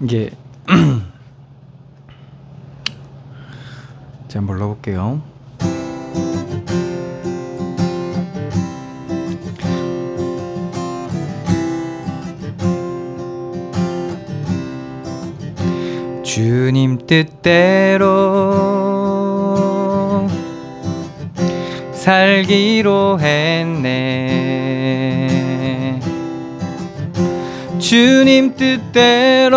이게 제가 한번 불러볼게요. 주님 뜻대로 살기로 했네. 주님 뜻대로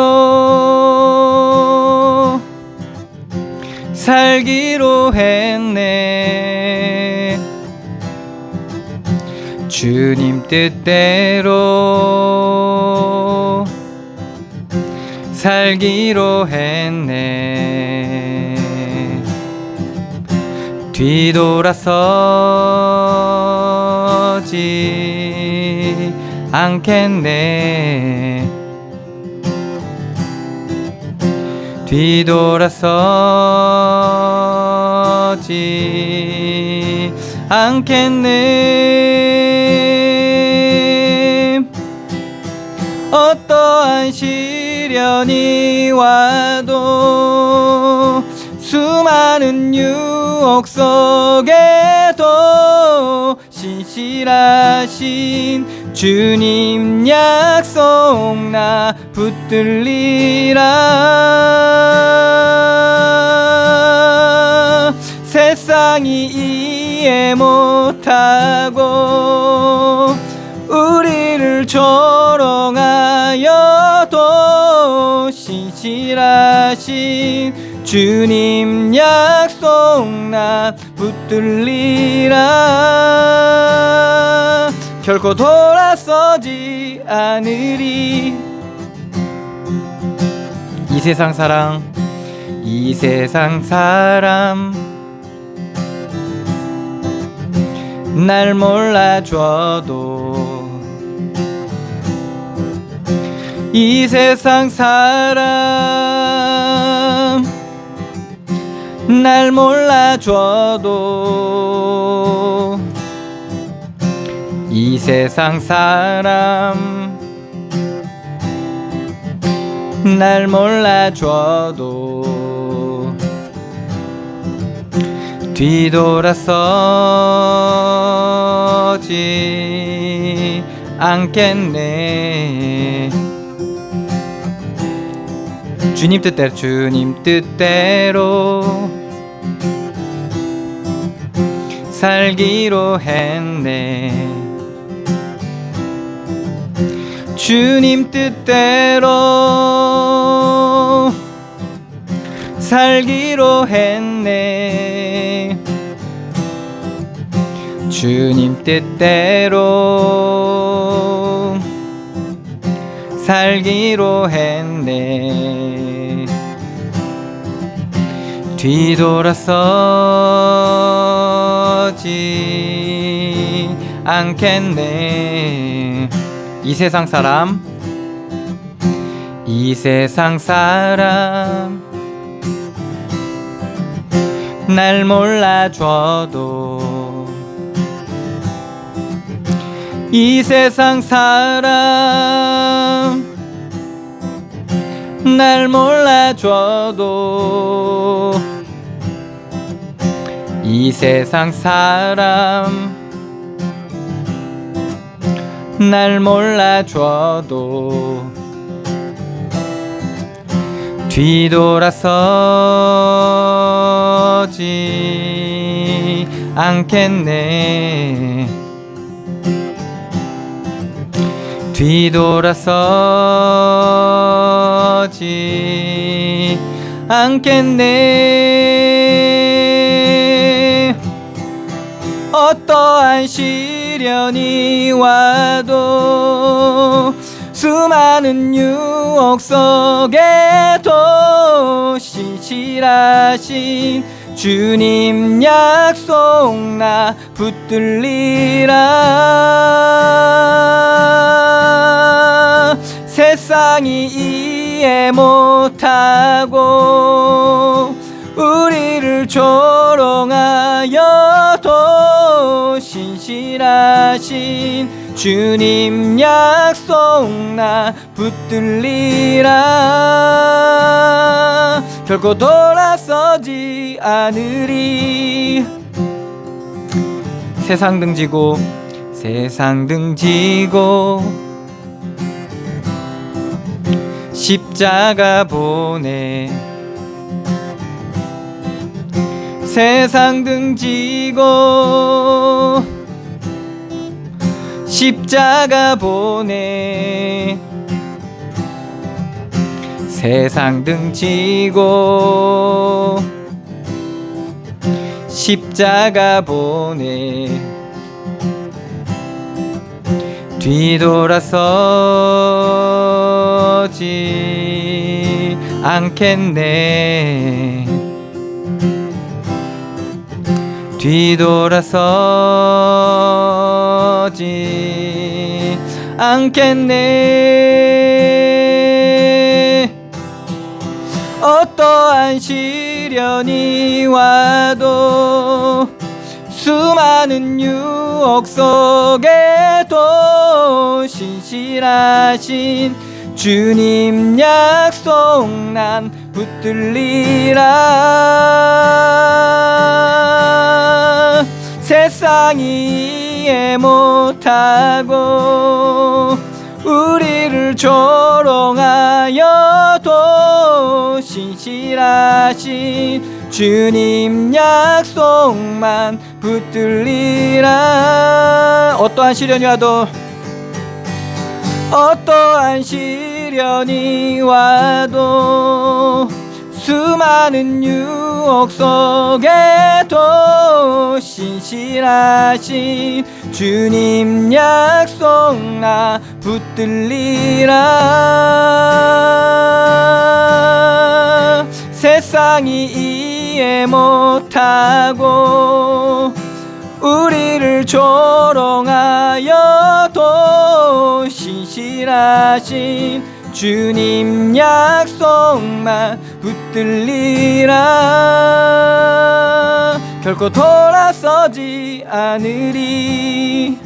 살기로 했네. 주님 뜻대로 살기로 했네. 뒤돌아서지 않겠네. 뒤돌아서지 않겠네. 어떠한 시련이 와도 수많은 유혹 속에도 신실하신 주님 약속 나 붙들리라. 세상이 이해 못하고 우리를 조롱하여도 신실하신 주님 약속 나 붙들리라. 결코 돌아서지 않으리. 이 세상 사람 날 몰라줘도 이 세상 사람 날 몰라줘도 이 세상 사람 날 몰라줘도 뒤돌아서지 않겠네. 주님 뜻대로 살기로 했네. 주님 뜻대로 살기로 했네. 주님 뜻대로 살기로 했네. 뒤돌아서지 않겠네. 이 세상 사람 날 몰라줘도 이 세상 사람 날 몰라줘도 이 세상 사람 날 몰라줘도 뒤돌아서지 않겠네. 뒤돌아서지 않겠네. 어떠한 시련이 와도 수많은 유혹 속에도 신실하신 주님 약속 나 붙들리라. 세상이 이해 못하고 우리를 조롱하여도 신실하신 주님 약속 나 붙들리라. 결코 돌아서지 않으리. 세상 등지고 세상 등지고 십자가 보내. 세상 등지고 십자가 보내. 세상 등지고 십자가 보내. 뒤돌아서지 않겠네. 뒤돌아서지 않겠네. 어떠한 시련이 와도 수많은 유혹 속에도 신실하신 주님 약속 난 붙들리라. 세상이 이해 못하고 우리를 조롱하여도 신실하신 주님 약속만 붙들리라. 어떠한 시련이 와도 어떠한 시련이 와도 수많은 유혹 속에도 신실하신 주님 약속 나 붙들리라. 세상이 이해 못하고 우리를 조롱하여도 신실하신 주님 약속만 붙들리라. 결코 돌아서지 않으리.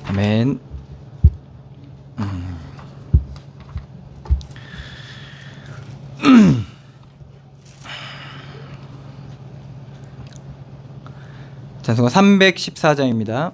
아멘. 찬송가 314장입니다.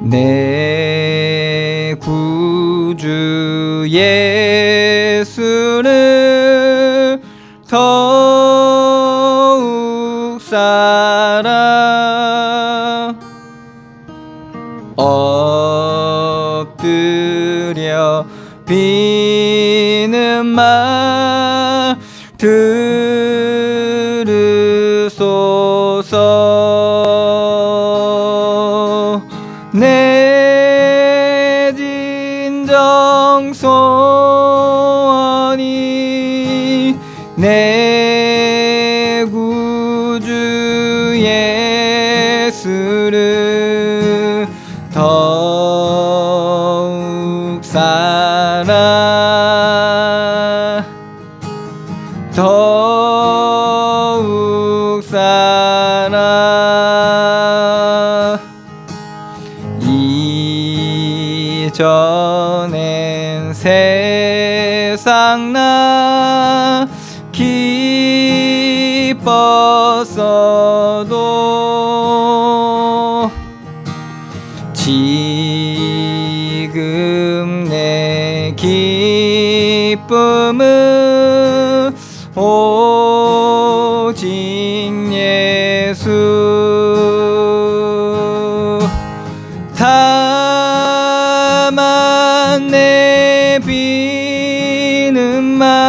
내 구주 예수를 더욱 사랑 엎드려 비는 말 들으소서. 내 진정 소원이 내 구주 예수를 더욱 사랑 더욱 사랑. 이전엔 세상 나 기뻤어도 지금 내 기쁨은 오직 예수. 다만 내 비는 말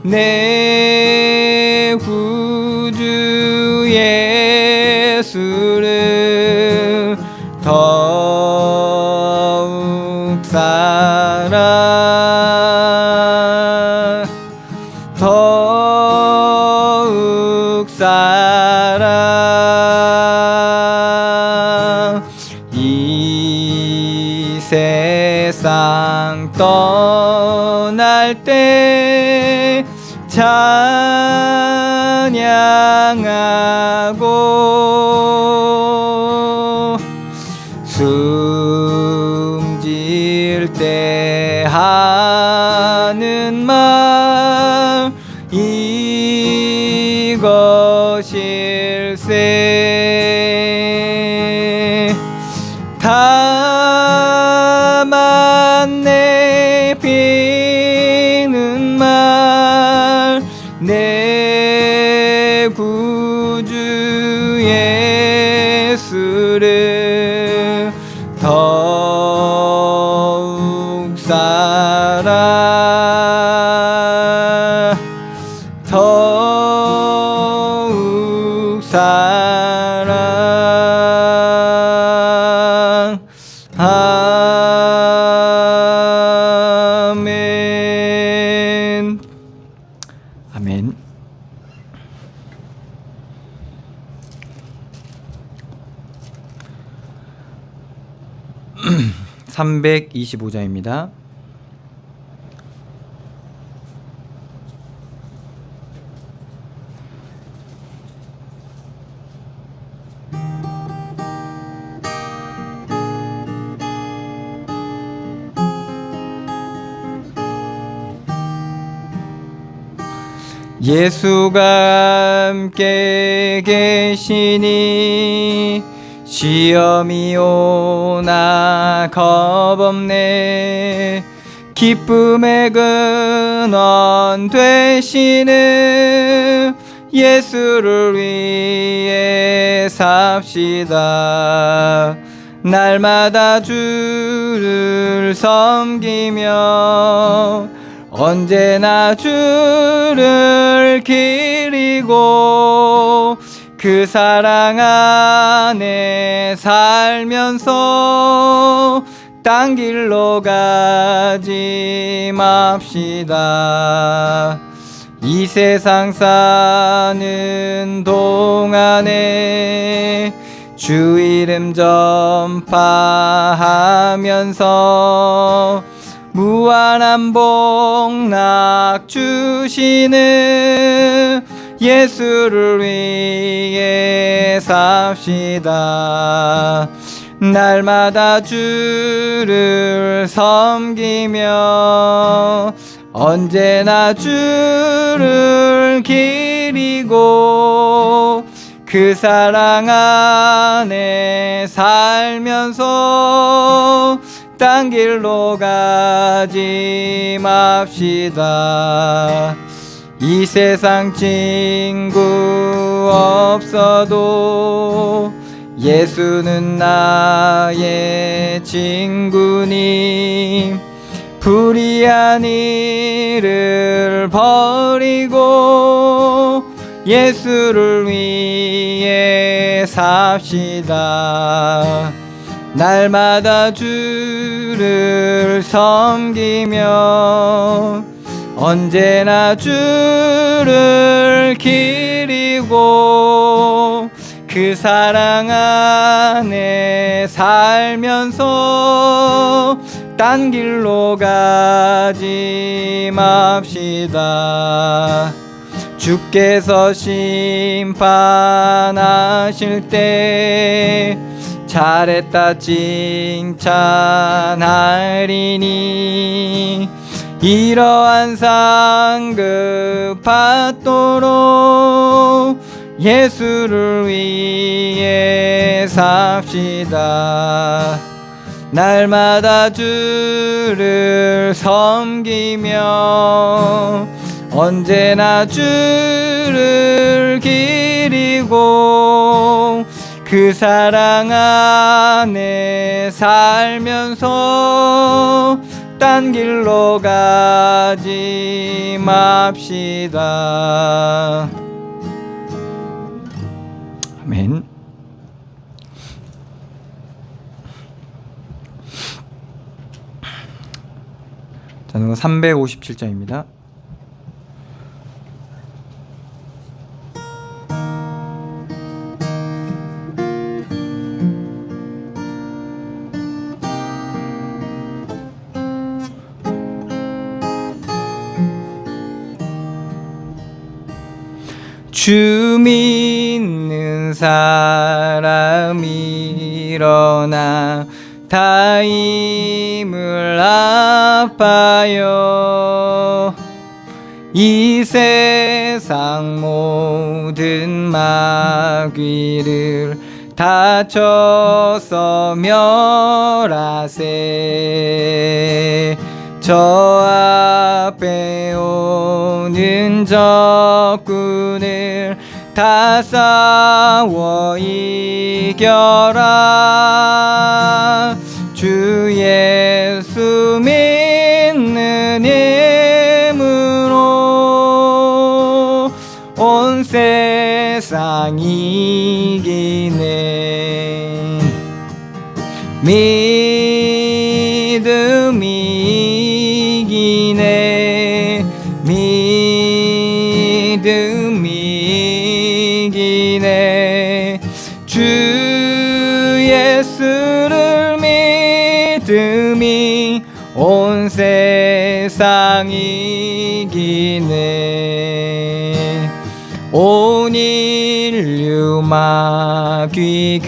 내 구주 예수를 더 갈 때 찬양하고 숨질 때 하는 말 이것일세. 다만 내 비는 말 내 구주 예수를 더욱 아멘. 아멘. 325장입니다. 예수가 함께 계시니 시험이 오나 겁없네. 기쁨의 근원 되시는 예수를 위해 삽시다. 날마다 주를 섬기며 언제나 주를 기리고 그 사랑 안에 살면서 딴 길로 가지 맙시다. 이 세상 사는 동안에 주 이름 전파하면서 무한한 복락 주시는 예수를 위해 삽시다. 날마다 주를 섬기며 언제나 주를 기리고 그 사랑 안에 살면서 딴 길로 가지 맙시다. 이 세상 친구 없어도 예수는 나의 친구니 불의한 일을 버리고 예수를 위해 삽시다. 날마다 주를 섬기며 언제나 주를 기리고 그 사랑 안에 살면서 딴 길로 가지 맙시다. 주께서 심판하실 때 잘했다 칭찬하리니 이러한 상급 받도록 예수를 위해 삽시다. 날마다 주를 섬기며 언제나 주를 기리고 그 사랑 안에 살면서 딴 길로 가지 맙시다. 아멘. 저는 357장입니다. 주 믿는 사람 일어나 다 힘을 합하여 이 세상 모든 마귀를 다쳐서 멸하세. 저 앞에 오는 적군을 다 싸워 이겨라. 주 예수 믿는 힘으로 온 세상 이기네. 믿음이 이기네. 믿음이 이기네. 주 예수를 믿음이 온 세상 이기네. 온 인류 마귀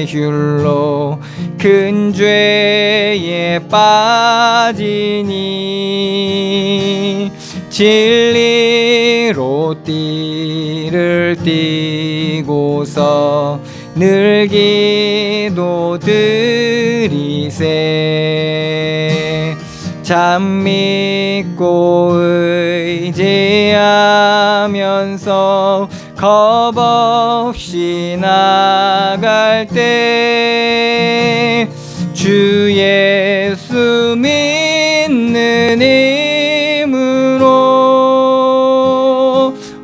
괴율로 큰 죄에 빠지니 진리로 띠를 띠고서 늘 기도 드리세. 참 믿고 의지하면서 겁 없이 나갈 때 주 예수 믿는 힘으로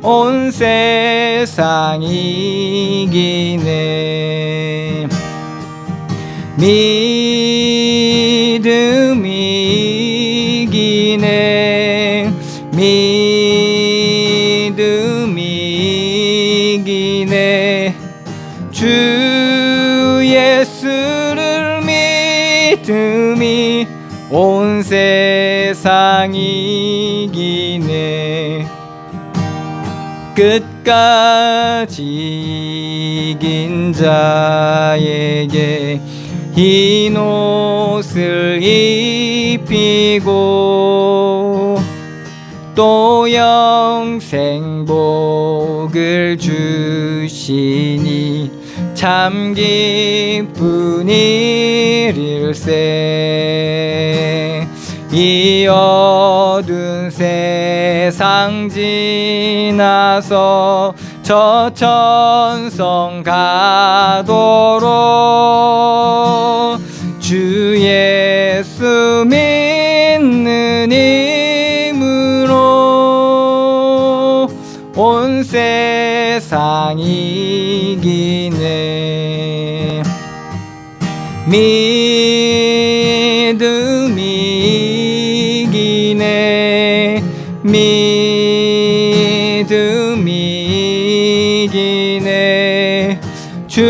온 세상 이기네. 믿음이 이기네. 믿음이 이기네. 주 예수를 믿음이 온 세상 이기네. 끝까지 이긴 자에게 흰 옷을 입히고 또 영생복을 주시니 참 기쁜 일일세. 이 어두운 세상 지나서 저 천성 가도록 주 예수 믿는 힘으로 온 세상 이기네. 믿음이 이기네. 믿음이 이기네. 주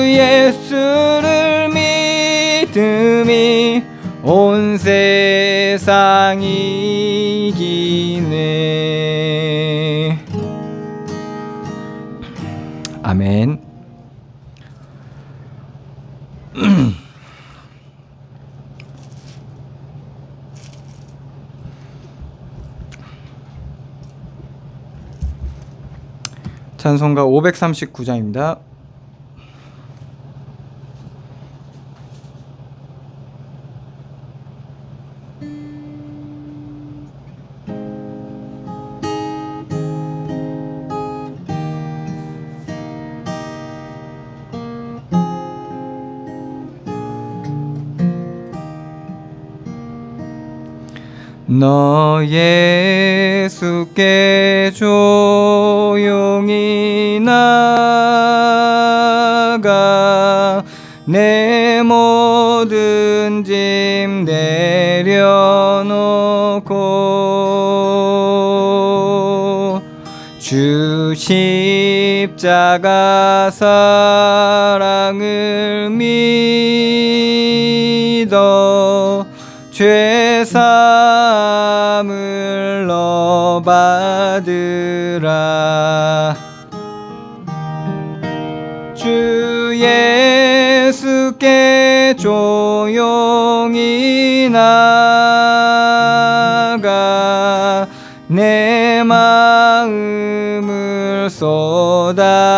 예수를 믿음이 온 세상 이기네. 아멘. 찬송가 539장입니다. 너 예수께 조용히 나가 내 모든 짐 내려놓고 주 십자가 사랑을 믿어 죄사함을 너 받으라. 주 예수께 조용히 나가 내 마음을 쏟아놓으라.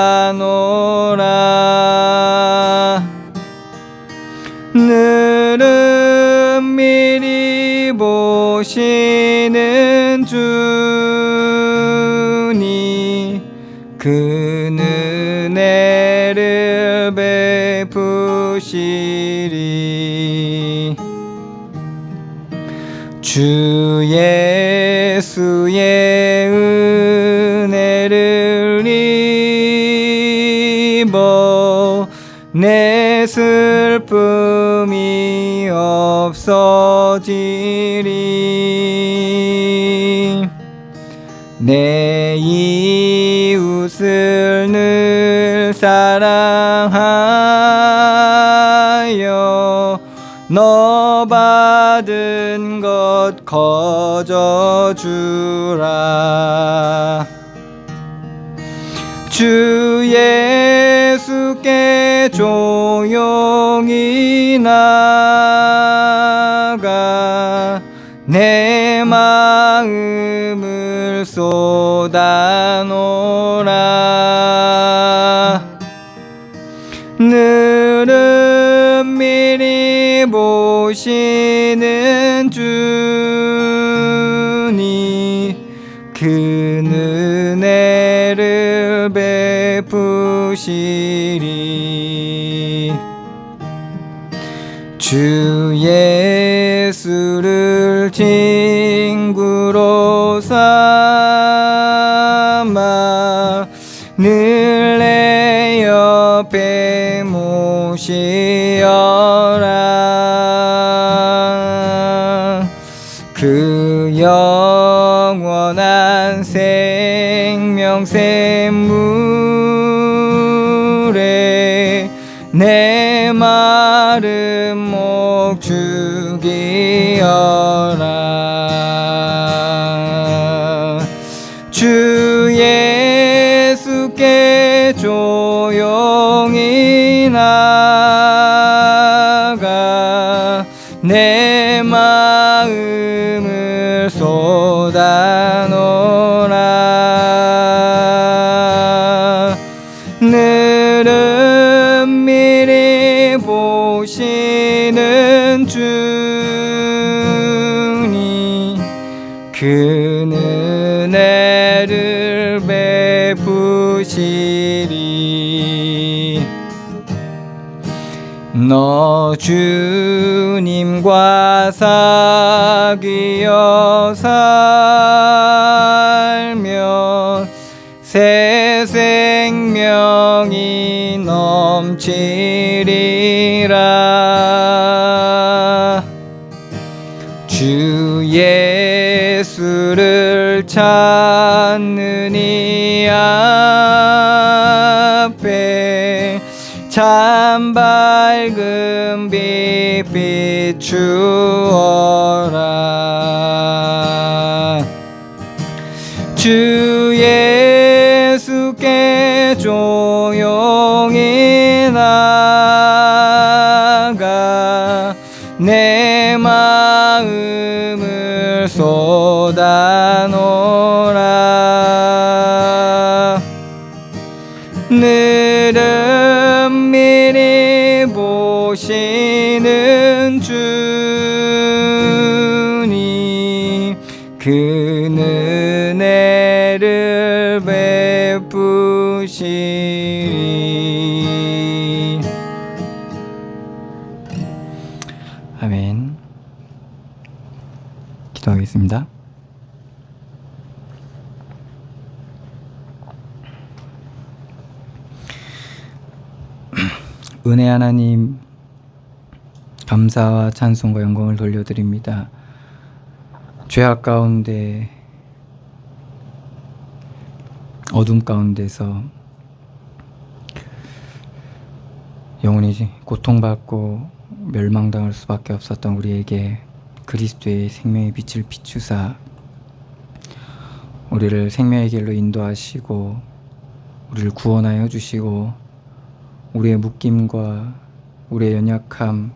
늘은 미리 보시는 주니 그 은혜를 베푸시리. 주 예수의 은혜를 입어 내 슬픔이 없어지리. 내 이웃을 늘 사랑하여 너 받은 것 거저주라. 주 예수께 조용히 나가 내 마음을 쏟아놓으라. 늘은 미리 보시는 주니 그 은혜를 베푸시리. 주 예수를 친구로 삼아 늘 내 옆에 모시어라. 그 영원한 생명 샘물에 내 마른 목 죽이어라. 주 예수께 조용히 나가 내 마음을 쏟아놓으라. 늘은 미리 보시는 주니 그 은혜를 베푸시리. 너 주님과 사귀어 살면 새 생명이 넘치리라. 주 예수를 찾는 이 앞에 참 밝은 빛 비추어라. 주 예수께 조용히 나가 내 마음을 쏟아놓으라. 늘은 미리 보시는 주니 그 은혜를 베푸시리. 아멘. 기도하겠습니다. 은혜 하나님, 감사와 찬송과 영광을 돌려드립니다. 죄악 가운데, 어둠 가운데서 영원히 고통받고 멸망당할 수밖에 없었던 우리에게 그리스도의 생명의 빛을 비추사 우리를 생명의 길로 인도하시고 우리를 구원하여 주시고 우리의 묶임과 우리의 연약함,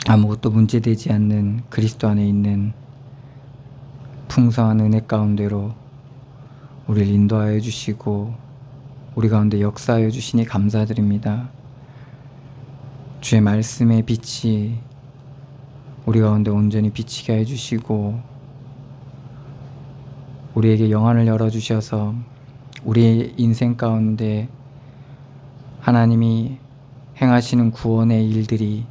아무것도 문제되지 않는 그리스도 안에 있는 풍성한 은혜 가운데로 우리를 인도하여 주시고 우리 가운데 역사하여 주시니 감사드립니다. 주의 말씀의 빛이 우리 가운데 온전히 비치게 해주시고 우리에게 영안을 열어주셔서 우리의 인생 가운데 하나님이 행하시는 구원의 일들이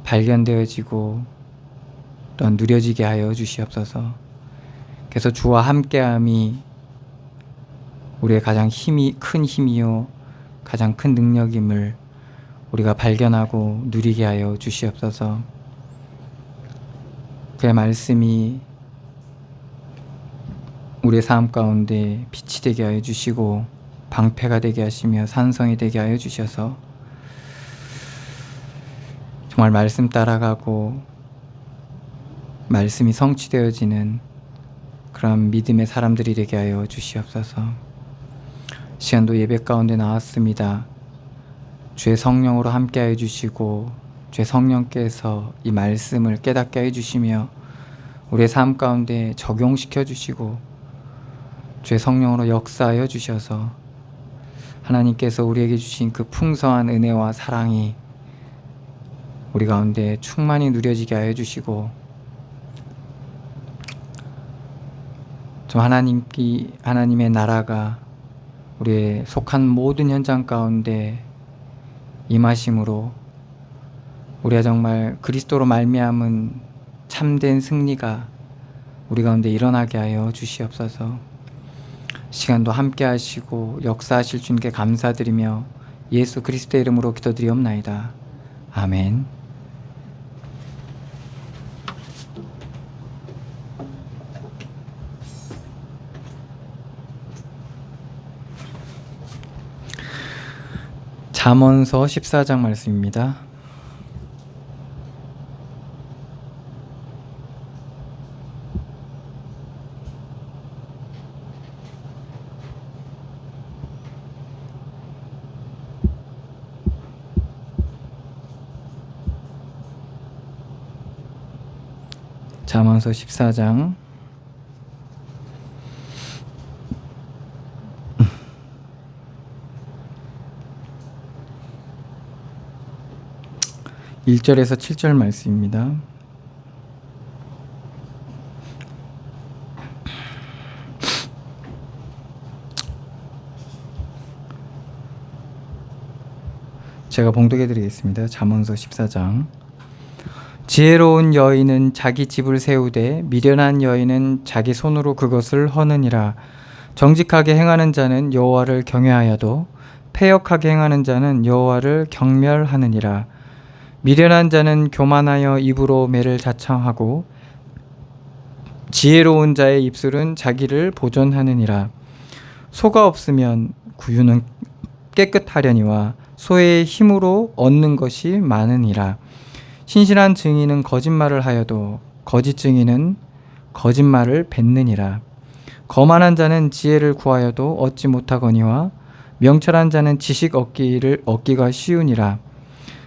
발견되어지고 또한 누려지게 하여 주시옵소서. 그래서 주와 함께함이 우리의 가장 큰 힘이요 가장 큰 능력임을 우리가 발견하고 누리게 하여 주시옵소서. 그의 말씀이 우리의 삶 가운데 빛이 되게 하여 주시고 방패가 되게 하시며 산성이 되게 하여 주셔서 정말 말씀 따라가고 말씀이 성취되어지는 그런 믿음의 사람들이 되게 하여 주시옵소서. 시간도 예배 가운데 나왔습니다. 주의 성령으로 함께하여 주시고 주의 성령께서 이 말씀을 깨닫게 해주시며 우리의 삶 가운데 적용시켜 주시고 주의 성령으로 역사하여 주셔서 하나님께서 우리에게 주신 그 풍성한 은혜와 사랑이 우리 가운데 충만히 누려지게 하여 주시고 좀 하나님의 나라가 우리의 속한 모든 현장 가운데 임하심으로 우리가 정말 그리스도로 말미암은 참된 승리가 우리 가운데 일어나게 하여 주시옵소서. 시간도 함께 하시고 역사하실 주님께 감사드리며 예수 그리스도의 이름으로 기도드리옵나이다. 아멘. 잠언서 14장 말씀입니다. 잠언서 14장 1절에서 7절 말씀입니다. 제가 봉독해 드리겠습니다. 잠언서 14장. 지혜로운 여인은 자기 집을 세우되 미련한 여인은 자기 손으로 그것을 허느니라. 정직하게 행하는 자는 여호와를 경외하여도 패역하게 행하는 자는 여호와를 경멸하느니라. 미련한 자는 교만하여 입으로 매를 자청하고 지혜로운 자의 입술은 자기를 보존하느니라. 소가 없으면 구유는 깨끗하려니와 소의 힘으로 얻는 것이 많으니라. 신실한 증인은 거짓말을 하여도 거짓 증인은 거짓말을 뱉느니라. 거만한 자는 지혜를 구하여도 얻지 못하거니와 명철한 자는 지식 얻기가 쉬우니라.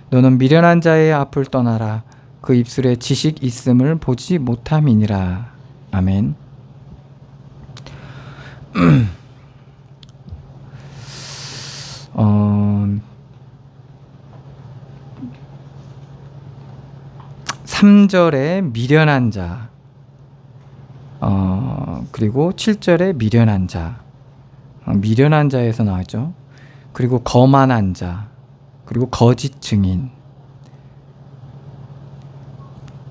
너는 미련한 자의 앞을 떠나라. 그 입술에 지식 있음을 보지 못함이니라. 아멘. 삼 3절에 미련한 자, 그리고 7절에 미련한 자, 미련한 자에서 나왔죠. 그리고 거만한 자, 그리고 거짓 증인,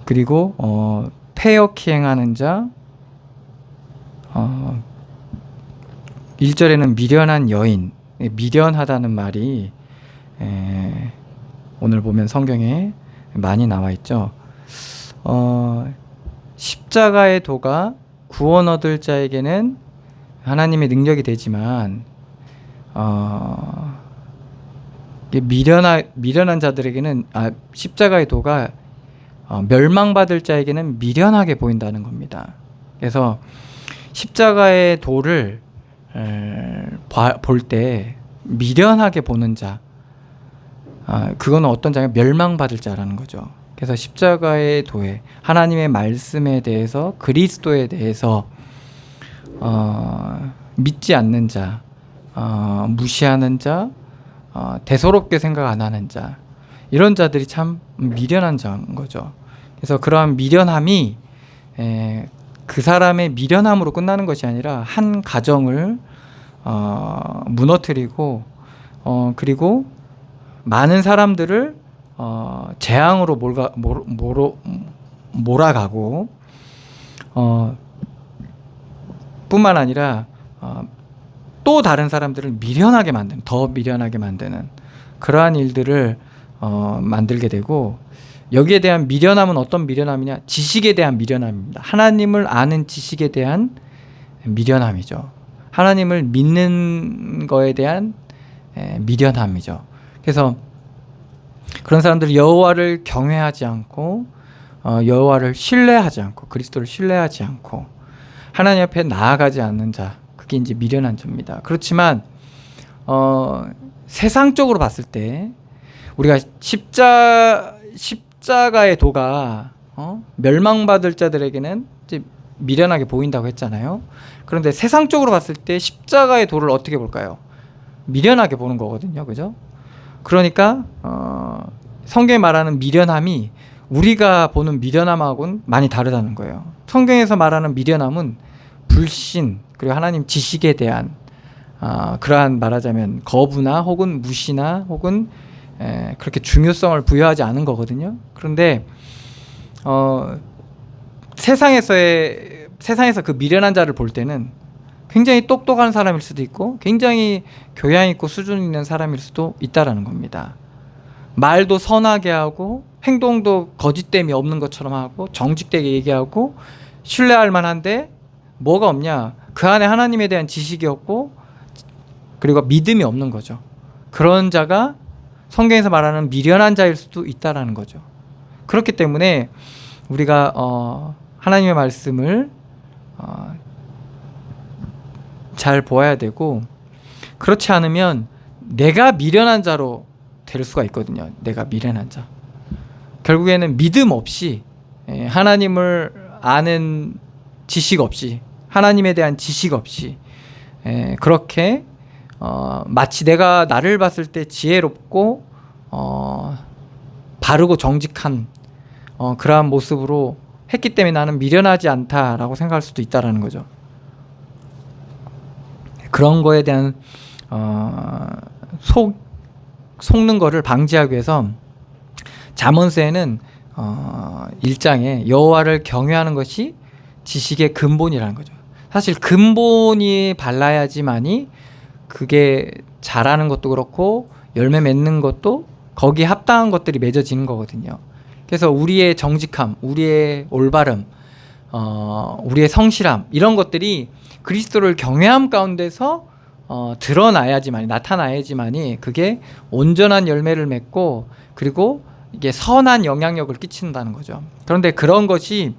그리고 패역히 행하는 자, 1절에는 미련한 여인, 미련하다는 말이 오늘 보면 성경에 많이 나와 있죠. 십자가의 도가 구원 얻을 자에게는 하나님의 능력이 되지만 이게 미련한 자들에게는 십자가의 도가 멸망받을 자에게는 미련하게 보인다는 겁니다. 그래서 십자가의 도를 볼 때 미련하게 보는 자, 그거는 어떤 자가 멸망받을 자라는 거죠. 그래서 십자가의 도에 하나님의 말씀에 대해서 그리스도에 대해서 믿지 않는 자, 무시하는 자, 대수롭게 생각 안 하는 자, 이런 자들이 참 미련한 자인 거죠. 그래서 그러한 미련함이 그 사람의 미련함으로 끝나는 것이 아니라 한 가정을 무너뜨리고 그리고 많은 사람들을 재앙으로 몰아가고 뿐만 아니라 또 다른 사람들을 더 미련하게 만드는 그러한 일들을 만들게 되고, 여기에 대한 미련함은 어떤 미련함이냐? 지식에 대한 미련함입니다. 하나님을 아는 지식에 대한 미련함이죠. 하나님을 믿는 거에 대한 미련함이죠. 그래서 그런 사람들이 여호와를 경외하지 않고 여호와를 신뢰하지 않고 그리스도를 신뢰하지 않고 하나님 앞에 나아가지 않는 자, 그게 이제 미련한 자입니다. 그렇지만 세상적으로 봤을 때 우리가 십자가의 도가 멸망받을 자들에게는 이제 미련하게 보인다고 했잖아요. 그런데 세상적으로 봤을 때 십자가의 도를 어떻게 볼까요? 미련하게 보는 거거든요. 그죠? 그러니까 성경에 말하는 미련함이 우리가 보는 미련함하고는 많이 다르다는 거예요. 성경에서 말하는 미련함은 불신, 그리고 하나님 지식에 대한 그러한 말하자면 거부나 혹은 무시나 혹은 그렇게 중요성을 부여하지 않은 거거든요. 그런데 세상에서 그 미련한 자를 볼 때는 굉장히 똑똑한 사람일 수도 있고 굉장히 교양 있고 수준 있는 사람일 수도 있다라는 겁니다. 말도 선하게 하고 행동도 거짓됨이 없는 것처럼 하고 정직되게 얘기하고 신뢰할 만한데 뭐가 없냐? 그 안에 하나님에 대한 지식이 없고 그리고 믿음이 없는 거죠. 그런 자가 성경에서 말하는 미련한 자일 수도 있다라는 거죠. 그렇기 때문에 우리가 하나님의 말씀을 잘 보아야 되고, 그렇지 않으면 내가 미련한 자로 될 수가 있거든요. 내가 미련한 자. 결국에는 믿음 없이 하나님을 아는 지식 없이 하나님에 대한 지식 없이 그렇게 마치 내가 나를 봤을 때 지혜롭고 바르고 정직한 그러한 모습으로 했기 때문에 나는 미련하지 않다라고 생각할 수도 있다라는 거죠. 그런 거에 대한 속는 거를 방지하기 위해서 잠언서에는 1장에 여호와를 경외하는 것이 지식의 근본이라는 거죠. 사실 근본이 발라야지만이 그게 자라는 것도 그렇고 열매 맺는 것도 거기에 합당한 것들이 맺어지는 거거든요. 그래서 우리의 정직함, 우리의 올바름, 우리의 성실함, 이런 것들이 그리스도를 경외함 가운데서 나타나야지만이 그게 온전한 열매를 맺고 그리고 이게 선한 영향력을 끼친다는 거죠. 그런데 그런 것이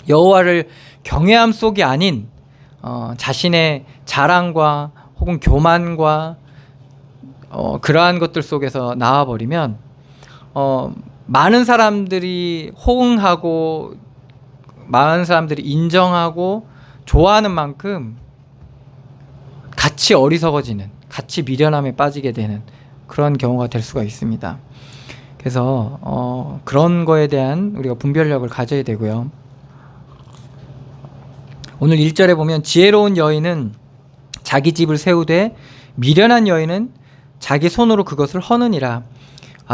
여호와를 경외함 속이 아닌 자신의 자랑과 혹은 교만과 그러한 것들 속에서 나와버리면 많은 사람들이 호응하고 많은 사람들이 인정하고 좋아하는 만큼 같이 어리석어지는, 같이 미련함에 빠지게 되는 그런 경우가 될 수가 있습니다. 그래서 그런 거에 대한 우리가 분별력을 가져야 되고요. 오늘 1절에 보면 지혜로운 여인은 자기 집을 세우되 미련한 여인은 자기 손으로 그것을 허느니라.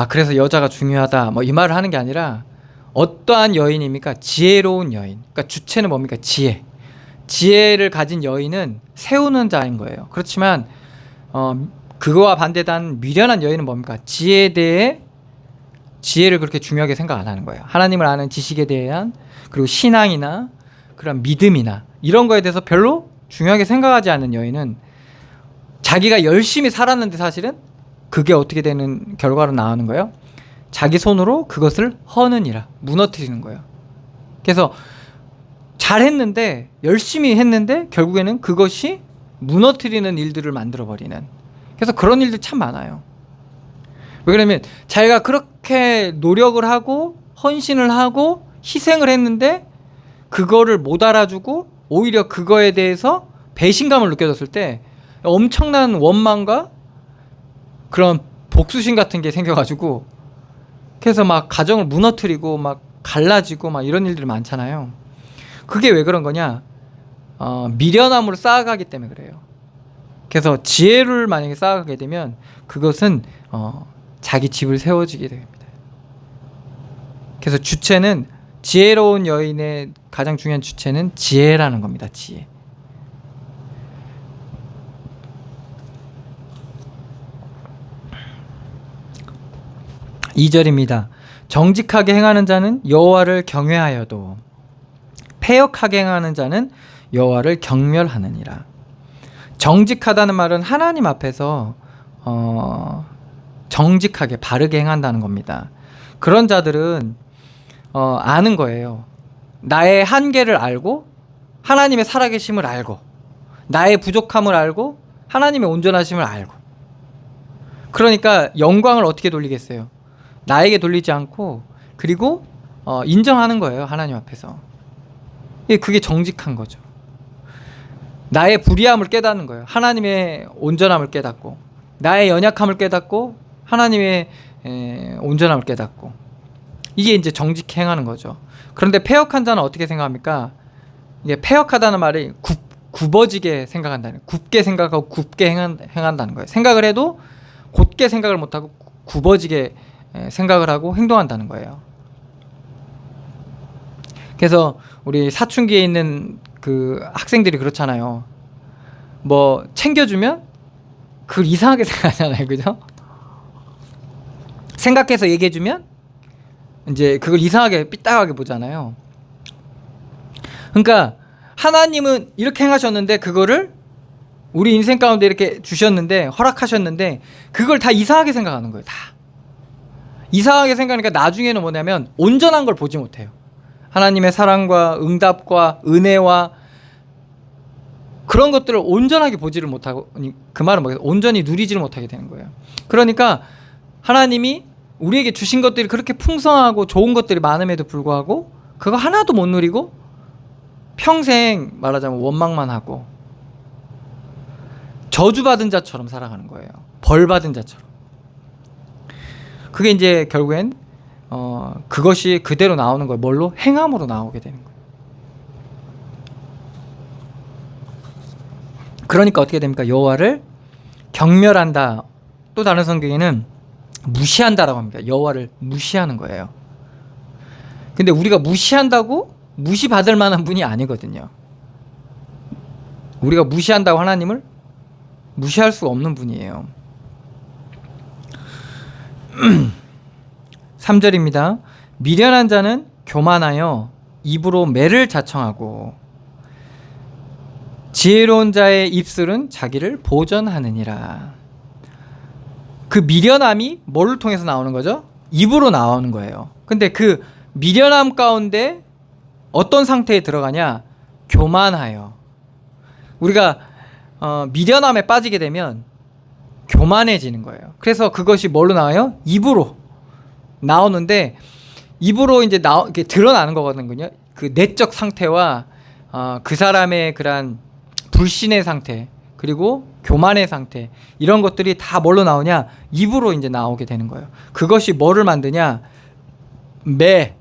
그래서 여자가 중요하다 이 말을 하는 게 아니라 어떠한 여인입니까? 지혜로운 여인. 그러니까 주체는 뭡니까? 지혜를 가진 여인은 세우는 자인 거예요. 그렇지만 그거와 반대단 미련한 여인은 뭡니까? 지혜에 대해 지혜를 그렇게 중요하게 생각 안 하는 거예요. 하나님을 아는 지식에 대한, 그리고 신앙이나 그런 믿음이나 이런 거에 대해서 별로 중요하게 생각하지 않는 여인은 자기가 열심히 살았는데 사실은 그게 어떻게 되는 결과로 나오는 거예요? 자기 손으로 그것을 허느니라, 무너뜨리는 거예요. 그래서 잘했는데, 열심히 했는데 결국에는 그것이 무너뜨리는 일들을 만들어버리는, 그래서 그런 일들 참 많아요. 왜 그러면 자기가 그렇게 노력을 하고 헌신을 하고 희생을 했는데 그거를 못 알아주고 오히려 그거에 대해서 배신감을 느껴졌을 때 엄청난 원망과 그런 복수심 같은 게 생겨가지고, 그래서 막 가정을 무너뜨리고 막 갈라지고 막 이런 일들이 많잖아요. 그게 왜 그런 거냐? 미련함으로 쌓아가기 때문에 그래요. 그래서 지혜를 만약에 쌓아가게 되면 그것은 자기 집을 세워지게 됩니다. 그래서 주체는, 지혜로운 여인의 가장 중요한 주체는 지혜라는 겁니다. 지혜. (2절입니다) 정직하게 행하는 자는 여호와를 경외하여도 패역하게 행하는 자는 여호와를 경멸하느니라. 정직하다는 말은 하나님 앞에서 정직하게 바르게 행한다는 겁니다. 그런 자들은 아는 거예요. 나의 한계를 알고 하나님의 살아계심을 알고 나의 부족함을 알고 하나님의 온전하심을 알고, 그러니까 영광을 어떻게 돌리겠어요? 나에게 돌리지 않고, 그리고 인정하는 거예요. 하나님 앞에서. 그게 정직한 거죠. 나의 불의함을 깨닫는 거예요. 하나님의 온전함을 깨닫고, 나의 연약함을 깨닫고 하나님의 온전함을 깨닫고, 이게 이제 정직히 행하는 거죠. 그런데 패역한 자는 어떻게 생각합니까? 이게 패역하다는 말이 굽어지게 생각한다는, 굽게 생각하고 굽게 행한다는 거예요. 생각을 해도 곧게 생각을 못하고 굽어지게 생각을 하고 행동한다는 거예요. 그래서 우리 사춘기에 있는 그 학생들이 그렇잖아요. 뭐 챙겨주면 그걸 이상하게 생각하잖아요. 그죠? 생각해서 얘기해주면 이제 그걸 이상하게 삐딱하게 보잖아요. 그러니까 하나님은 이렇게 행하셨는데, 그거를 우리 인생 가운데 이렇게 주셨는데, 허락하셨는데, 그걸 다 이상하게 생각하는 거예요. 다 이상하게 생각하니까 나중에는 뭐냐면 온전한 걸 보지 못해요. 하나님의 사랑과 응답과 은혜와 그런 것들을 온전하게 보지를 못하고, 그 말은 뭐예요? 온전히 누리지를 못하게 되는 거예요. 그러니까 하나님이 우리에게 주신 것들이 그렇게 풍성하고 좋은 것들이 많음에도 불구하고 그거 하나도 못 누리고 평생 말하자면 원망만 하고 저주받은 자처럼 살아가는 거예요. 벌받은 자처럼. 그게 이제 결국엔 그것이 그대로 나오는 거예요. 뭘로? 행함으로 나오게 되는 거예요. 그러니까 어떻게 됩니까? 여호와를 경멸한다. 또 다른 성경에는 무시한다라고 합니다. 여호와를 무시하는 거예요. 근데 우리가 무시한다고 무시받을 만한 분이 아니거든요. 우리가 무시한다고 하나님을 무시할 수 없는 분이에요. 3절입니다. 미련한 자는 교만하여 입으로 매를 자청하고 지혜로운 자의 입술은 자기를 보전하느니라. 그 미련함이 뭐를 통해서 나오는 거죠? 입으로 나오는 거예요. 근데 그 미련함 가운데 어떤 상태에 들어가냐? 교만하여. 우리가 미련함에 빠지게 되면 교만해지는 거예요. 그래서 그것이 뭘로 나와요? 입으로 나오는데, 입으로 이제 이렇게 드러나는 거거든요. 그 내적 상태와 그 사람의 그런 불신의 상태, 그리고 교만의 상태, 이런 것들이 다 뭘로 나오냐? 입으로 이제 나오게 되는 거예요. 그것이 뭐를 만드냐? 매.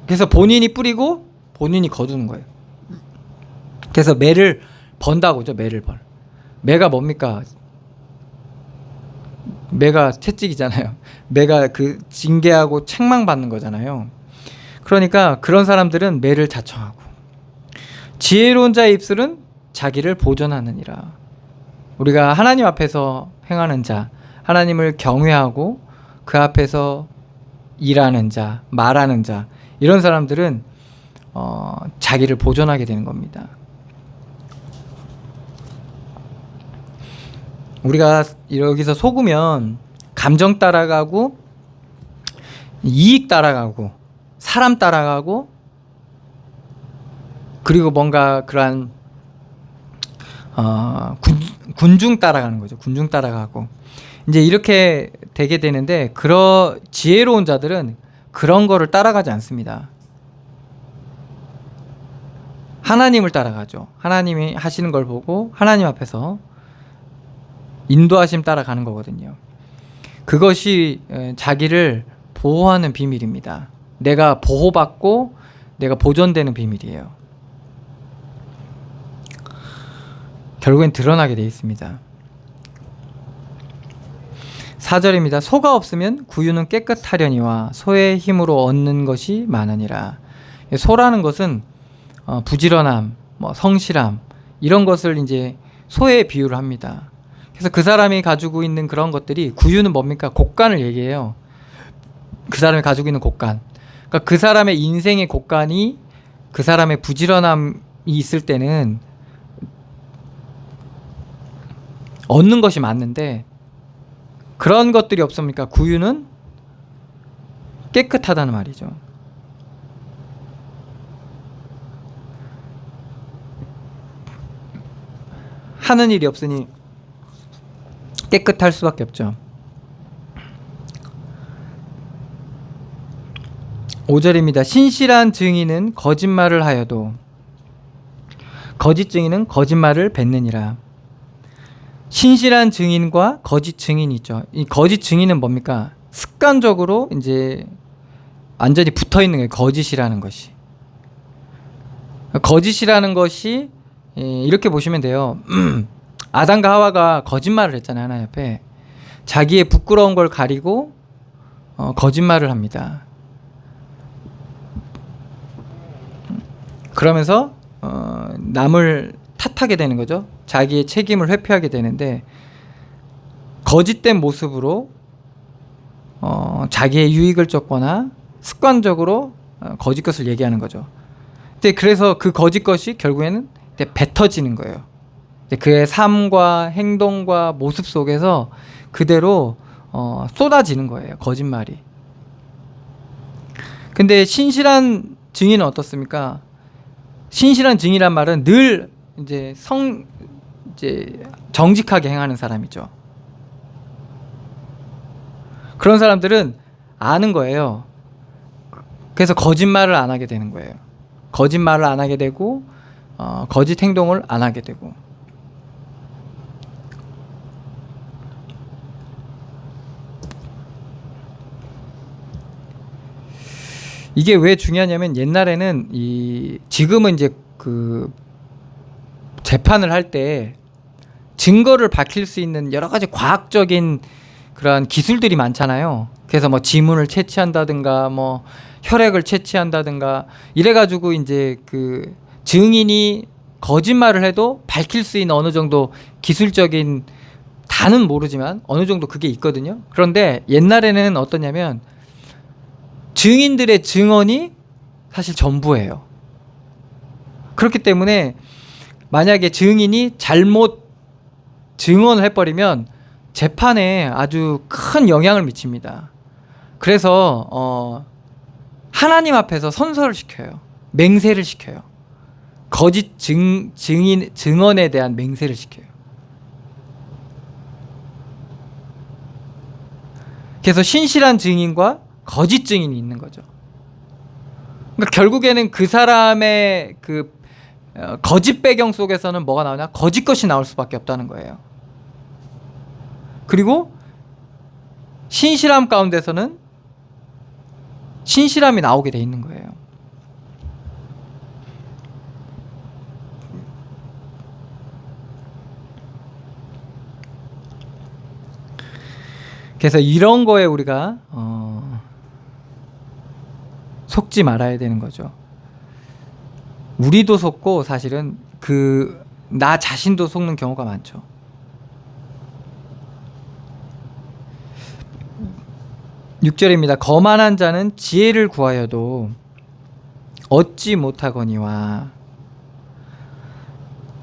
그래서 본인이 뿌리고 본인이 거두는 거예요. 그래서 매를 번다고죠. 매를 벌. 매가 뭡니까? 매가 채찍이잖아요. 매가 그 징계하고 책망받는 거잖아요. 그러니까 그런 사람들은 매를 자청하고, 지혜로운 자의 입술은 자기를 보전하느니라. 우리가 하나님 앞에서 행하는 자, 하나님을 경외하고 그 앞에서 일하는 자, 말하는 자, 이런 사람들은 자기를 보전하게 되는 겁니다. 우리가 여기서 속으면 감정 따라가고 이익 따라가고 사람 따라가고 그리고 뭔가 그러한 군중 따라가는 거죠. 군중 따라가고 이제 이렇게 되게 되는데 지혜로운 자들은 그런 거를 따라가지 않습니다. 하나님을 따라가죠. 하나님이 하시는 걸 보고 하나님 앞에서 인도하심 따라가는 거거든요. 그것이 자기를 보호하는 비밀입니다. 내가 보호받고 내가 보존되는 비밀이에요. 결국엔 드러나게 돼 있습니다. 4절입니다. 소가 없으면 구유는 깨끗하려니와 소의 힘으로 얻는 것이 많으니라. 소라는 것은 부지런함, 성실함 이런 것을 이제 소에 비유를 합니다. 그래서 그 사람이 가지고 있는 그런 것들이 구유는 뭡니까? 곡간을 얘기해요. 그 사람이 가지고 있는 곡간. 그러니까 그 사람의 인생의 곡간이 그 사람의 부지런함이 있을 때는 얻는 것이 많은데 그런 것들이 없습니까? 구유는 깨끗하다는 말이죠. 하는 일이 없으니 깨끗할 수밖에 없죠. 5절입니다. 신실한 증인은 거짓말을 하여도 거짓 증인은 거짓말을 뱉느니라. 신실한 증인과 거짓 증인이 있죠. 이 거짓 증인은 뭡니까? 습관적으로 이제 완전히 붙어 있는 거예요. 거짓이라는 것이. 거짓이라는 것이 이렇게 보시면 돼요. 아담과 하와가 거짓말을 했잖아요. 하나님 앞에. 자기의 부끄러운 걸 가리고 거짓말을 합니다. 그러면서 남을 탓하게 되는 거죠. 자기의 책임을 회피하게 되는데 거짓된 모습으로 자기의 유익을 쫓거나 습관적으로 거짓 것을 얘기하는 거죠. 근데 그래서 그 거짓 것이 결국에는 뱉어지는 거예요. 그의 삶과 행동과 모습 속에서 그대로 쏟아지는 거예요. 거짓말이. 근데 신실한 증인은 어떻습니까? 신실한 증인이란 말은 늘 이제 정직하게 행하는 사람이죠. 그런 사람들은 아는 거예요. 그래서 거짓말을 안 하게 되는 거예요. 거짓말을 안 하게 되고 거짓 행동을 안 하게 되고. 이게 왜 중요하냐면 옛날에는 지금은 이제 그 재판을 할 때 증거를 밝힐 수 있는 여러 가지 과학적인 그러한 기술들이 많잖아요. 그래서 뭐 지문을 채취한다든가 뭐 혈액을 채취한다든가 이래가지고 이제 그 증인이 거짓말을 해도 밝힐 수 있는 어느 정도 기술적인 다는 모르지만 어느 정도 그게 있거든요. 그런데 옛날에는 어떠냐면 증인들의 증언이 사실 전부예요. 그렇기 때문에 만약에 증인이 잘못 증언을 해버리면 재판에 아주 큰 영향을 미칩니다. 그래서 하나님 앞에서 선서를 시켜요. 맹세를 시켜요. 거짓 증언에 대한 맹세를 시켜요. 그래서 신실한 증인과 거짓 증인이 있는 거죠. 그러니까 결국에는 그 사람의 그 거짓 배경 속에서는 뭐가 나오냐? 거짓 것이 나올 수밖에 없다는 거예요. 그리고 신실함 가운데서는 신실함이 나오게 돼 있는 거예요. 그래서 이런 거에 우리가 속지 말아야 되는 거죠. 우리도 속고 사실은 나 자신도 속는 경우가 많죠. (6절입니다) 거만한 자는 지혜를 구하여도 얻지 못하거니와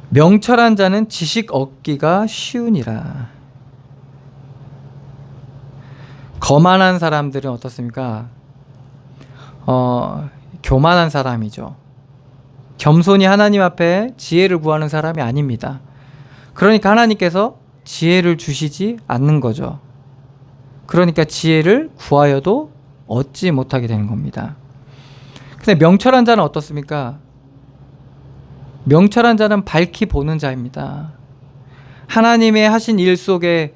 명철한 자는 지식 얻기가 쉬우니라. 거만한 사람들은 어떻습니까? 교만한 사람이죠. 겸손히 하나님 앞에 지혜를 구하는 사람이 아닙니다. 그러니까 하나님께서 지혜를 주시지 않는 거죠. 그러니까 지혜를 구하여도 얻지 못하게 되는 겁니다. 근데 명철한 자는 어떻습니까? 명철한 자는 밝히 보는 자입니다. 하나님의 하신 일 속에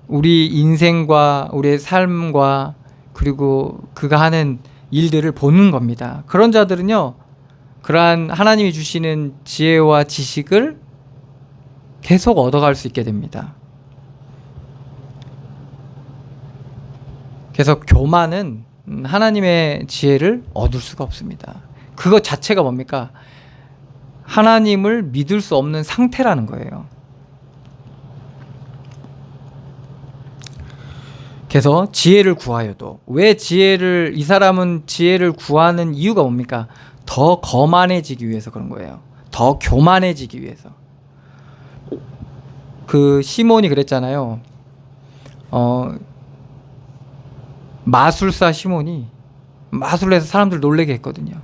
우리 인생과 우리의 삶과 그리고 그가 하는 일들을 보는 겁니다. 그런 자들은요, 그러한 하나님이 주시는 지혜와 지식을 계속 얻어갈 수 있게 됩니다. 그래서 교만은 하나님의 지혜를 얻을 수가 없습니다. 그것 자체가 뭡니까? 하나님을 믿을 수 없는 상태라는 거예요. 그래서 지혜를 구하여도, 왜 이 사람은 지혜를 구하는 이유가 뭡니까? 더 거만해지기 위해서 그런 거예요. 더 교만해지기 위해서. 그 시몬이 그랬잖아요. 마술사 시몬이 마술을 해서 사람들 놀래게 했거든요.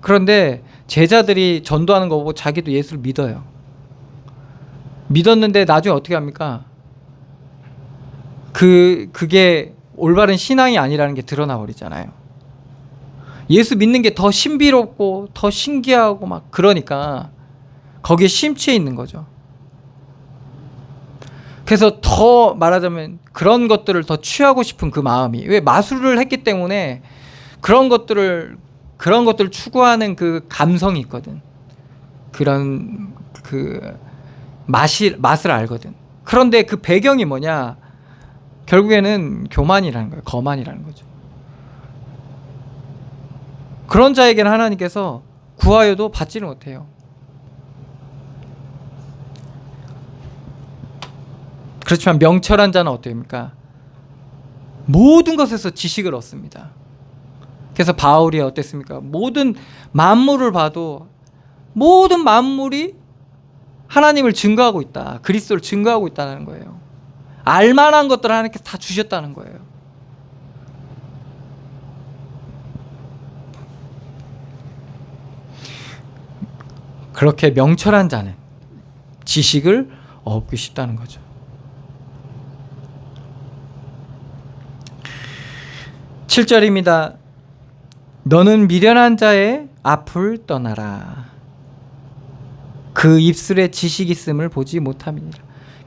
그런데 제자들이 전도하는 거 보고 자기도 예수를 믿어요. 믿었는데 나중에 어떻게 합니까? 그게 올바른 신앙이 아니라는 게 드러나 버리잖아요. 예수 믿는 게 더 신비롭고 더 신기하고 막 그러니까 거기에 심취해 있는 거죠. 그래서 더 말하자면 그런 것들을 더 취하고 싶은 그 마음이, 왜 마술을 했기 때문에 그런 것들을 추구하는 그 감성이 있거든. 그런 그 맛을 알거든. 그런데 그 배경이 뭐냐? 결국에는 교만이라는 거예요. 거만이라는 거죠. 그런 자에게는 하나님께서 구하여도 받지를 못해요. 그렇지만 명철한 자는 어떻습니까? 모든 것에서 지식을 얻습니다. 그래서 바울이 어땠습니까? 모든 만물을 봐도 모든 만물이 하나님을 증거하고 있다. 그리스도를 증거하고 있다는 거예요. 알만한 것들을 하나님께서 다 주셨다는 거예요. 그렇게 명철한 자는 지식을 얻고 싶다는 거죠. 7절입니다. 너는 미련한 자의 앞을 떠나라. 그 입술에 지식이 있음을 보지 못함이니라.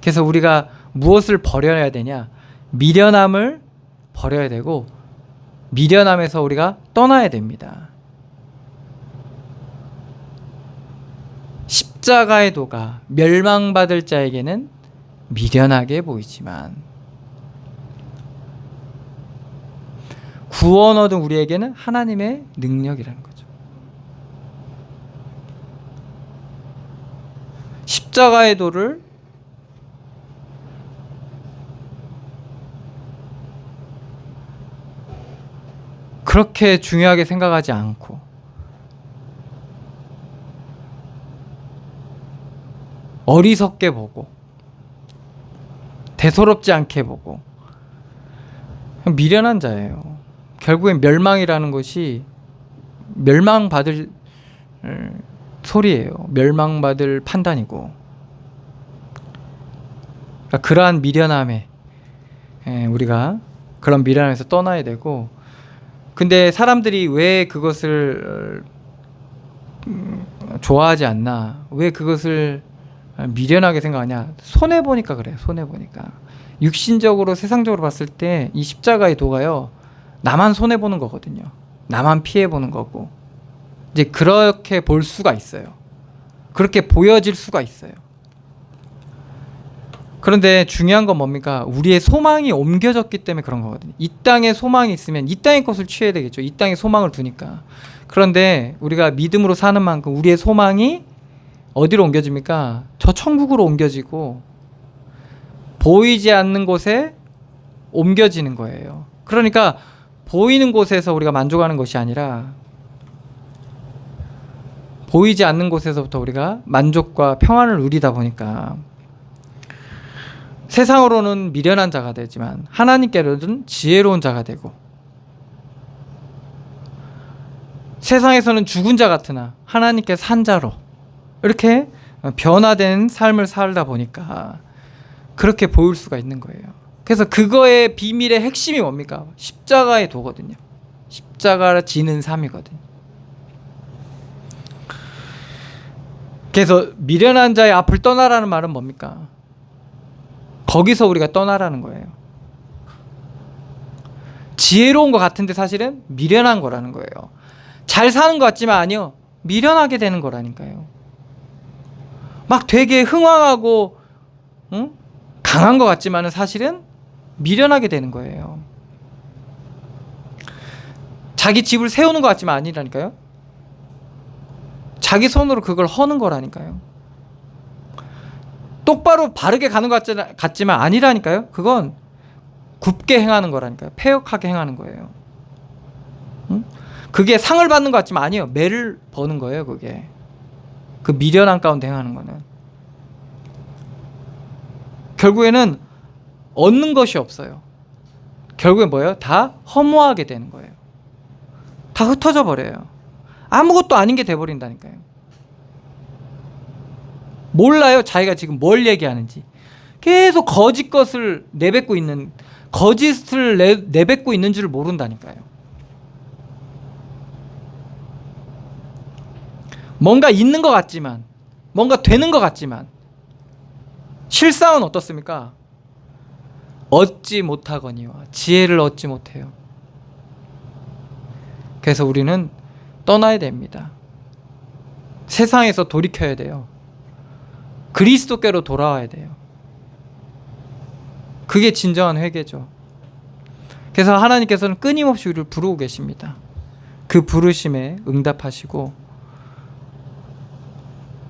그래서 우리가 무엇을 버려야 되냐? 미련함을 버려야 되고 미련함에서 우리가 떠나야 됩니다. 십자가의 도가 멸망받을 자에게는 미련하게 보이지만 구원 얻은 우리에게는 하나님의 능력이라는 거죠. 십자가의 도를 그렇게 중요하게 생각하지 않고 어리석게 보고 대수롭지 않게 보고 미련한 자예요. 결국엔 멸망이라는 것이 멸망받을 소리예요. 멸망받을 판단이고, 그러니까 그러한 미련함에 우리가 그런 미련함에서 떠나야 되고, 근데 사람들이 왜 그것을 좋아하지 않나? 왜 그것을 미련하게 생각하냐? 손해보니까 그래요. 손해보니까. 육신적으로 세상적으로 봤을 때 이 십자가의 도가요, 나만 손해보는 거거든요. 나만 피해보는 거고, 이제 그렇게 볼 수가 있어요. 그렇게 보여질 수가 있어요. 그런데 중요한 건 뭡니까? 우리의 소망이 옮겨졌기 때문에 그런 거거든요. 이 땅에 소망이 있으면 이 땅의 것을 취해야 되겠죠. 이 땅에 소망을 두니까. 그런데 우리가 믿음으로 사는 만큼 우리의 소망이 어디로 옮겨집니까? 저 천국으로 옮겨지고 보이지 않는 곳에 옮겨지는 거예요. 그러니까 보이는 곳에서 우리가 만족하는 것이 아니라 보이지 않는 곳에서부터 우리가 만족과 평안을 누리다 보니까 세상으로는 미련한 자가 되지만 하나님께로는 지혜로운 자가 되고, 세상에서는 죽은 자 같으나 하나님께 산 자로 이렇게 변화된 삶을 살다 보니까 그렇게 보일 수가 있는 거예요. 그래서 그거의 비밀의 핵심이 뭡니까? 십자가의 도거든요. 십자가를 지는 삶이거든요. 그래서 미련한 자의 앞을 떠나라는 말은 뭡니까? 거기서 우리가 떠나라는 거예요. 지혜로운 것 같은데 사실은 미련한 거라는 거예요. 잘 사는 것 같지만 아니요, 미련하게 되는 거라니까요. 막 되게 흥왕하고 강한 것 같지만 사실은 미련하게 되는 거예요. 자기 집을 세우는 것 같지만 아니라니까요. 자기 손으로 그걸 허는 거라니까요. 똑바로 바르게 가는 것 같지만 아니라니까요. 그건 굽게 행하는 거라니까요. 패역하게 행하는 거예요. 그게 상을 받는 것 같지만 아니에요. 매를 버는 거예요. 그게 그 미련한 가운데 행하는 거는 결국에는 얻는 것이 없어요. 결국엔 뭐예요? 다 허무하게 되는 거예요. 다 흩어져 버려요. 아무것도 아닌 게 돼버린다니까요. 몰라요. 자기가 지금 뭘 얘기하는지. 계속 거짓 것을 내뱉고 있는, 거짓을 내뱉고 있는 줄 모른다니까요. 뭔가 있는 것 같지만, 뭔가 되는 것 같지만 실상은 어떻습니까? 얻지 못하거니와 지혜를 얻지 못해요. 그래서 우리는 떠나야 됩니다. 세상에서 돌이켜야 돼요. 그리스도께로 돌아와야 돼요. 그게 진정한 회개죠. 그래서 하나님께서는 끊임없이 우리를 부르고 계십니다. 그 부르심에 응답하시고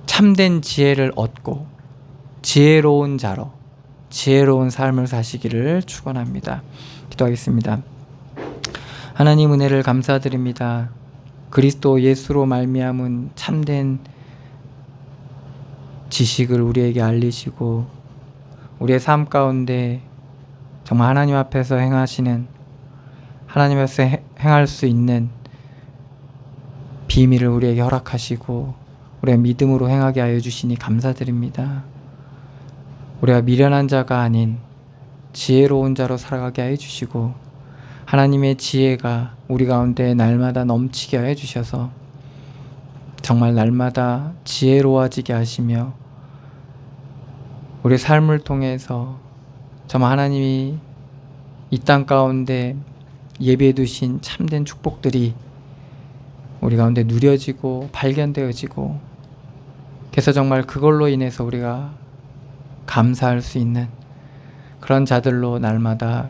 참된 지혜를 얻고 지혜로운 자로 지혜로운 삶을 사시기를 축원합니다. 기도하겠습니다. 하나님, 은혜를 감사드립니다. 그리스도 예수로 말미암은 참된 지식을 우리에게 알리시고 우리의 삶 가운데 정말 하나님 앞에서 행하시는, 하나님 앞에서 행할 수 있는 비밀을 우리에게 허락하시고 우리가 믿음으로 행하게 하여 주시니 감사드립니다. 우리가 미련한 자가 아닌 지혜로운 자로 살아가게 하여 주시고 하나님의 지혜가 우리 가운데 날마다 넘치게 하여 주셔서 정말 날마다 지혜로워지게 하시며 우리 삶을 통해서 정말 하나님이 이 땅 가운데 예비해 두신 참된 축복들이 우리 가운데 누려지고 발견되어지고, 그래서 정말 그걸로 인해서 우리가 감사할 수 있는 그런 자들로 날마다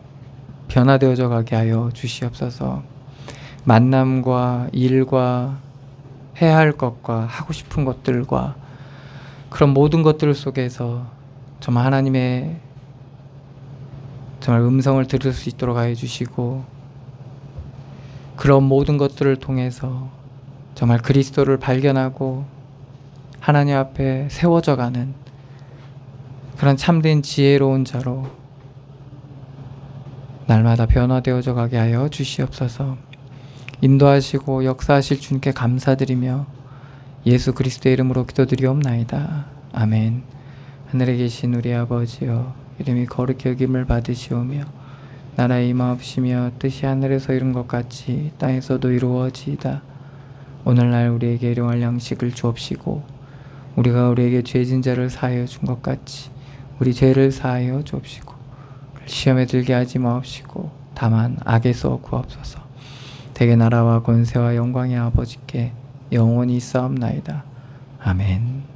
변화되어져 가게 하여 주시옵소서. 만남과 일과 해야 할 것과 하고 싶은 것들과 그런 모든 것들 속에서 정말 하나님의 정말 음성을 들을 수 있도록 하여 주시고, 그런 모든 것들을 통해서 정말 그리스도를 발견하고 하나님 앞에 세워져 가는 그런 참된 지혜로운 자로 날마다 변화되어져 가게 하여 주시옵소서. 인도하시고 역사하실 주님께 감사드리며 예수 그리스도의 이름으로 기도드리옵나이다. 아멘. 하늘에 계신 우리 아버지여, 이름이 거룩히 여김을 받으시오며 나라의 임하옵시며 뜻이 하늘에서 이룬 것 같이 땅에서도 이루어지이다. 오늘날 우리에게 일용할 양식을 주옵시고 우리가 우리에게 죄진 자를 사하여 준 것 같이 우리 죄를 사하여 주옵시고 시험에 들게 하지 마옵시고 다만 악에서 구하옵소서. 대개 나라와 권세와 영광의 아버지께 영원히 있사옵나이다. 아멘.